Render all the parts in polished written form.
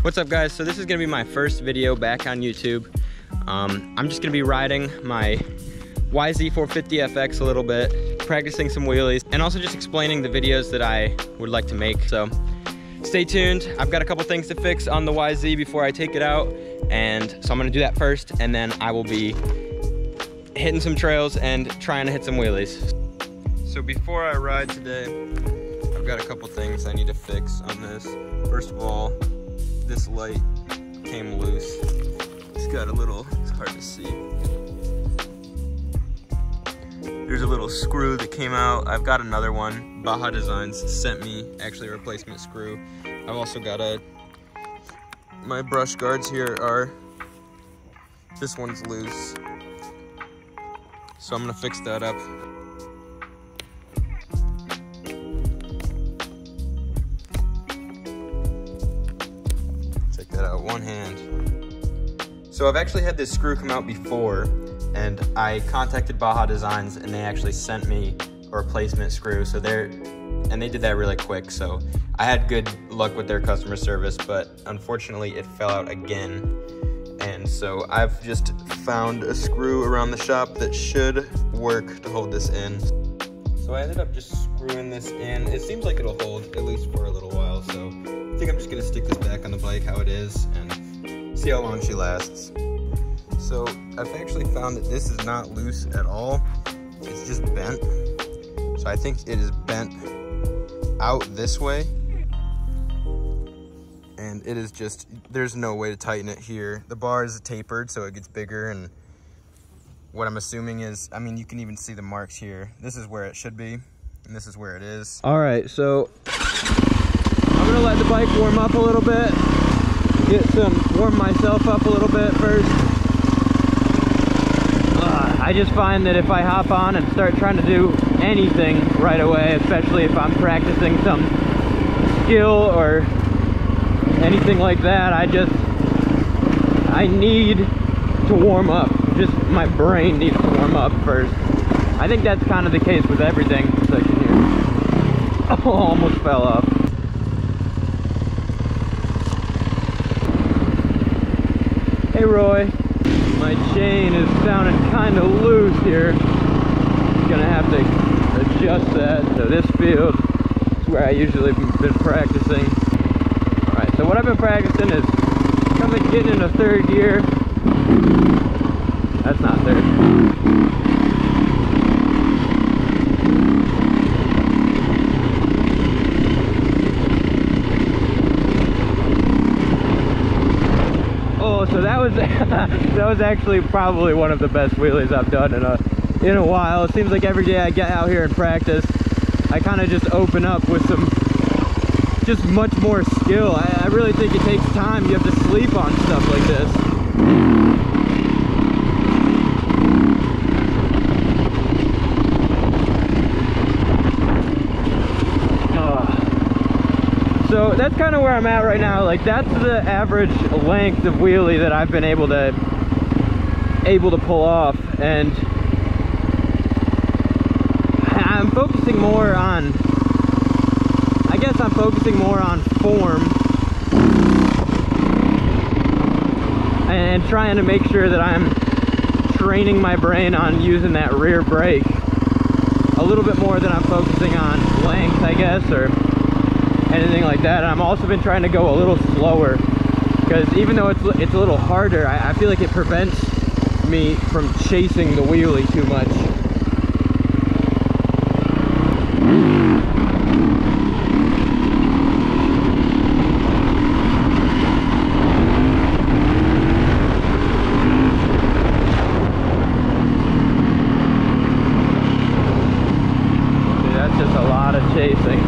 What's up guys? So this is gonna be my first video back on YouTube. I'm just gonna be riding my YZ450FX a little bit, practicing some wheelies, and also just explaining the videos that I would like to make. So stay tuned. I've got a couple things to fix on the YZ before I take it out, and so I'm gonna do that first, and then I will be hitting some trails and trying to hit some wheelies. So before I ride today, I've got a couple things I need to fix on this. First of all, this light came loose. It's got a little, it's hard to see. There's a little screw that came out. I've got another one. Baja Designs sent me actually a replacement screw. I've also got my brush guards here are, this one's loose. So I'm gonna fix that up. Check that out, one hand. So I've actually had this screw come out before, and I contacted Baja Designs and they actually sent me a replacement screw. So they did that really quick. So I had good luck with their customer service, but unfortunately it fell out again. And so I've just found a screw around the shop that should work to hold this in. So I ended up just screwing this in. It seems like it'll hold at least for a little while. So I think I'm just gonna stick this back on the bike how it is and see how long she lasts. So I've actually found that this is not loose at all. It's just bent. So I think it is bent out this way. And it is just, there's no way to tighten it here. The bar is tapered, so it gets bigger, and what I'm assuming is, I mean, you can even see the marks here. This is where it should be, and this is where it is. All right, so I'm gonna let the bike warm up a little bit, warm myself up a little bit first. I just find that if I hop on and start trying to do anything right away, especially if I'm practicing some skill or anything like that, I need to warm up. Just my brain needs to warm up first. I think that's kind of the case with everything section here. Oh, almost fell off. Hey Roy, my chain is sounding kind of loose here. Gonna have to adjust that. So this field is where I usually been practicing. So what I've been practicing is getting into third gear. That's not third. Oh, so that was that was actually probably one of the best wheelies I've done in a while. It seems like every day I get out here and practice, I kind of just open up with just much more skill. I really think it takes time. You have to sleep on stuff like this. So that's kind of where I'm at right now. Like, that's the average length of wheelie that I've been able to pull off, and I'm focusing more on, I guess I'm focusing more on form and trying to make sure that I'm training my brain on using that rear brake a little bit more than I'm focusing on length, I guess, or anything like that. And I'm also been trying to go a little slower, because even though it's a little harder, I feel like it prevents me from chasing the wheelie too much. Just a lot of chasing.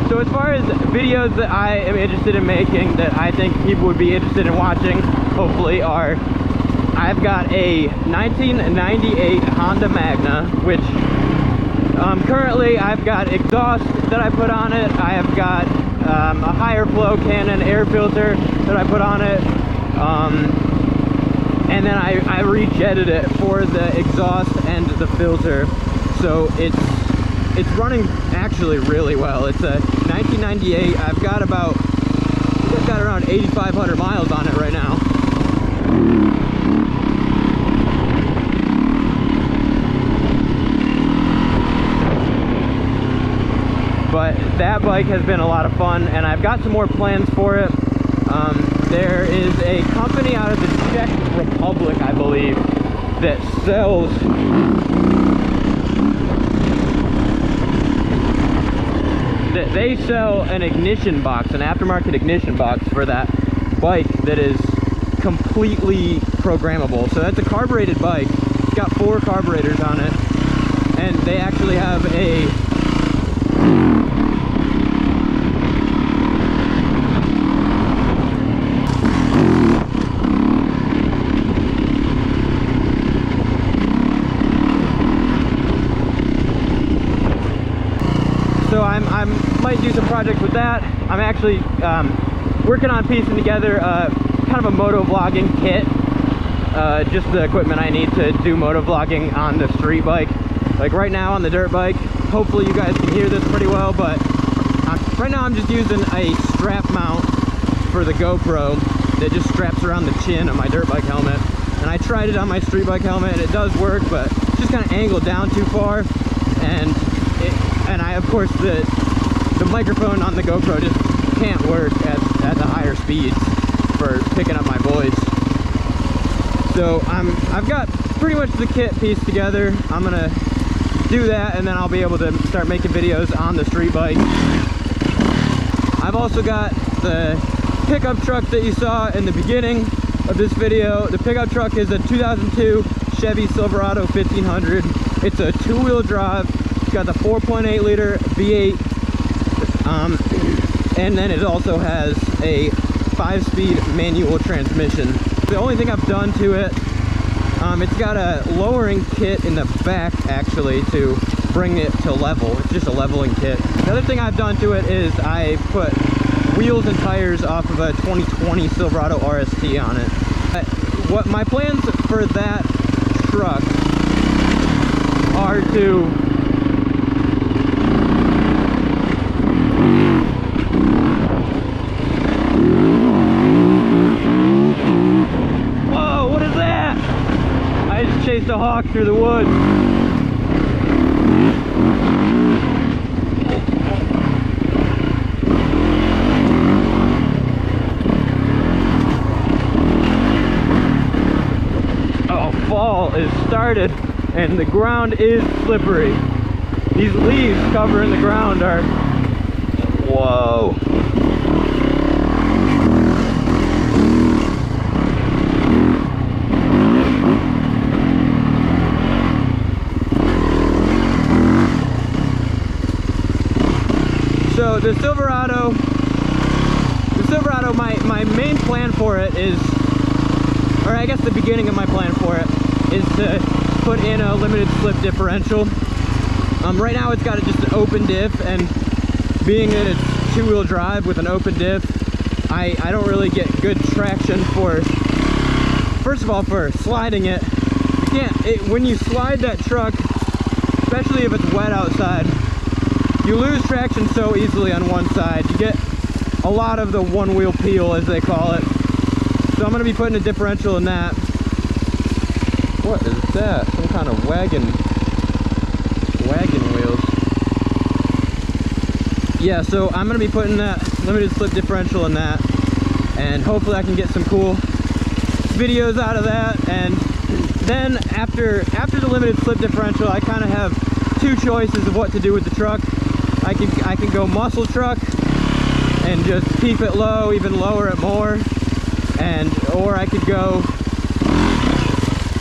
So as far as videos that I am interested in making, that I think people would be interested in watching, hopefully, are, I've got a 1998 Honda Magna, which currently I've got exhaust that I put on it. I have got a higher flow Canon air filter that I put on it. And then I rejetted it for the exhaust and the filter. So it's running actually really well. It's a 1998. I've got around 8,500 miles on it right now. But that bike has been a lot of fun, and I've got some more plans for it. There is a company out of the Czech Republic, I believe, that sells they sell an ignition box, an aftermarket ignition box for that bike that is completely programmable. So that's a carbureted bike. It's got 4 carburetors on it, and they actually have a I might do some projects with that. I'm actually working on piecing together kind of a moto vlogging kit. Just the equipment I need to do moto vlogging on the street bike. Like right now on the dirt bike, hopefully you guys can hear this pretty well, but right now I'm just using a strap mount for the GoPro that just straps around the chin of my dirt bike helmet. And I tried it on my street bike helmet and it does work, but it's just kind of angled down too far. And I, of course, the microphone on the GoPro just can't work at the higher speeds for picking up my voice. So I've got pretty much the kit pieced together. I'm gonna do that, and then I'll be able to start making videos on the street bike. I've also got the pickup truck that you saw in the beginning of this video. The pickup truck is a 2002 Chevy Silverado 1500. It's a 2-wheel drive. It's got the 4.8 liter V8, and then it also has a 5-speed manual transmission. The only thing I've done to it, it's got a lowering kit in the back actually to bring it to level. It's just a leveling kit. The other thing I've done to it is I put wheels and tires off of a 2020 Silverado RST on it. What my plans for that truck are to chased a hawk through the woods. Oh, fall is started and the ground is slippery. These leaves covering the ground are, whoa. So the Silverado, my main plan for it is, or I guess the beginning of my plan for it is to put in a limited slip differential. Right now it's got just an open diff, and being that it's 2-wheel drive with an open diff, I don't really get good traction for, first of all, for sliding it. You can't, when you slide that truck, especially if it's wet outside, you lose traction so easily on one side. You get a lot of the one-wheel peel, as they call it. So I'm going to be putting a differential in that. What is that? Some kind of wagon wheels. Yeah, so I'm going to be putting that limited slip differential in that, and hopefully I can get some cool videos out of that. And then after the limited slip differential, I kind of have 2 choices of what to do with the truck. I can go muscle truck and just keep it low, even lower it more, or I could go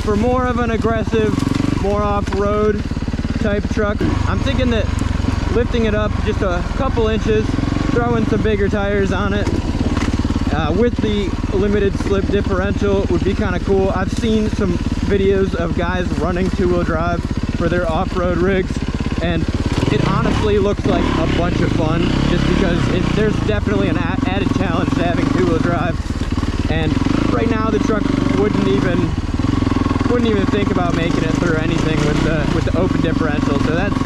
for more of an aggressive, more off-road type truck. I'm thinking that lifting it up just a couple inches, throwing some bigger tires on it with the limited slip differential would be kind of cool. I've seen some videos of guys running 2-wheel drive for their off-road rigs, and it honestly looks like a bunch of fun, just because there's definitely an added challenge to having two-wheel drive. And right now the truck wouldn't even think about making it through anything with the open differential. So that's,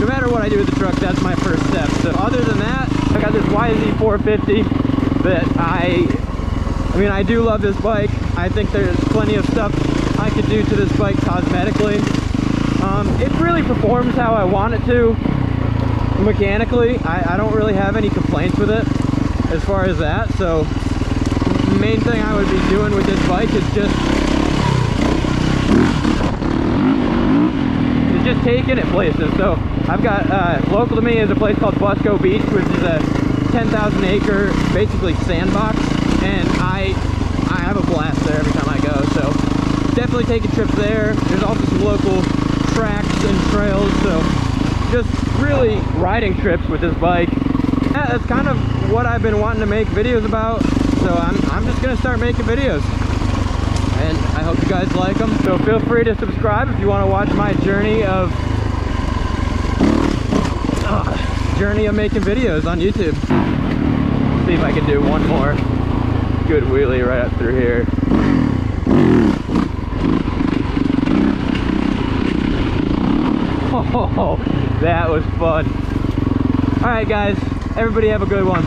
no matter what I do with the truck, that's my first step. So other than that, I got this YZ450 that I mean, I do love this bike. I think there's plenty of stuff I could do to this bike cosmetically. It really performs how I want it to mechanically. I don't really have any complaints with it as far as that. So the main thing I would be doing with this bike is just taking it places. So I've got local to me is a place called Busco Beach, which is a 10,000 acre basically sandbox, and I have a blast there every time I go. So definitely taking trips there. There's also some local tracks and trails, so just really riding trips with this bike. Yeah, that's kind of what I've been wanting to make videos about, so I'm just gonna start making videos, and I hope you guys like them. So feel free to subscribe if you want to watch my journey of making videos on YouTube. See if I can do one more good wheelie right up through here. Oh, that was fun. All right, guys, everybody have a good one.